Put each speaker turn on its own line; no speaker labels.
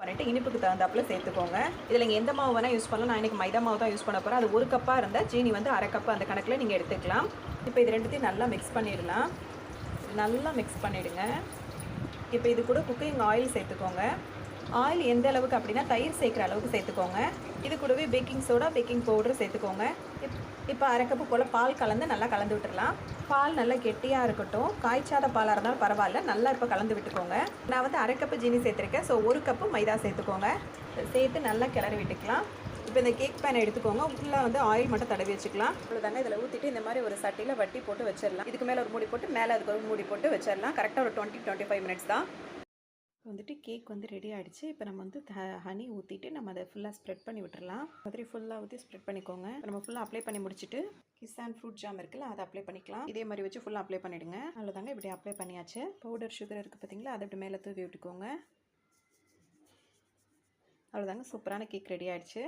பண்ணிட்டு இனிப்புக்கு தகுந்தாப்புல சேர்த்துக்கோங்க. இதில் நீங்கள் எந்த மாவு வேணால் யூஸ் பண்ணலாம். நான் இன்றைக்கி மைதா மாவு தான் யூஸ் பண்ண போகிறேன். அது 1 கப்பாக இருந்தால் ஜீனி வந்து 1/2 கப்பு அந்த கணக்கில் நீங்கள் எடுத்துக்கலாம். இப்போ இது ரெண்டுத்தையும் நல்லா மிக்ஸ் பண்ணிடலாம். நல்லா மிக்ஸ் பண்ணிவிடுங்க. இப்போ இது கூட குக்கிங் ஆயில் சேர்த்துக்கோங்க. ஆயில் எந்த அளவுக்கு அப்படின்னா தயிர் சேர்க்குற அளவுக்கு சேர்த்துக்கோங்க. இது கூடவே பேக்கிங் சோடா, பேக்கிங் பவுடர் சேர்த்துக்கோங்க. இப்போ 1/2 கப்பு போல் பால் கலந்து நல்லா கலந்து விட்டுடலாம். பால் நல்லா கெட்டியாக இருக்கட்டும். காய்ச்சாத பாலாக இருந்தாலும் பரவாயில்ல. நல்லா இப்போ கலந்து விட்டுக்கோங்க. நான் வந்து 1/2 கப்பு ஜீனி சேர்த்துருக்கேன். ஸோ 1 கப்பு மைதா சேர்த்துக்கோங்க. சேர்த்து நல்லா கிளறி விட்டுக்கலாம். இப்போ இந்த கேக் பேனை எடுத்துக்கோங்க. ஃபுல்லாக வந்து ஆயில் மட்டும் தடவி வச்சுக்கலாம். அவ்வளோதாங்க. இதில் ஊற்றிட்டு இந்த மாதிரி ஒரு சட்டியில் வட்டி போட்டு வச்சிடலாம். இதுக்கு மேலே ஒரு மூடி போட்டு மேலே அதுக்கு ஒரு மூடி போட்டு வச்சிடலாம். கரெக்டாக ஒரு 20-25 மினிட்ஸ் தான். வந்துட்டு கேக் வந்து ரெடி ஆகிடுச்சு. இப்போ நம்ம வந்து ஹனி ஊற்றிட்டு நம்ம அதை ஃபுல்லாக ஸ்ப்ரெட் பண்ணி விட்டுறலாம். மாதிரி ஃபுல்லாக ஊற்றி ஸ்ப்ரெட் பண்ணிக்கோங்க. நம்ம ஃபுல்லாக அப்ளை பண்ணி முடிச்சுட்டு கிஸ் அண்ட் ஃப்ரூட் ஜாம் இருக்குல்ல, அதை அப்ளை பண்ணிக்கலாம். இதே மாதிரி வச்சு ஃபுல்லாக அப்ளை பண்ணிவிடுங்க. அவ்வளோதாங்க. இப்படி அப்ளை பண்ணியாச்சு. பவுடர் சுகர் இருக்குது பார்த்தீங்களா, அதை இப்படி மேலே தூவி விட்டுக்கோங்க. அவ்வளோதாங்க. சூப்பரான கேக் ரெடி ஆகிடுச்சு.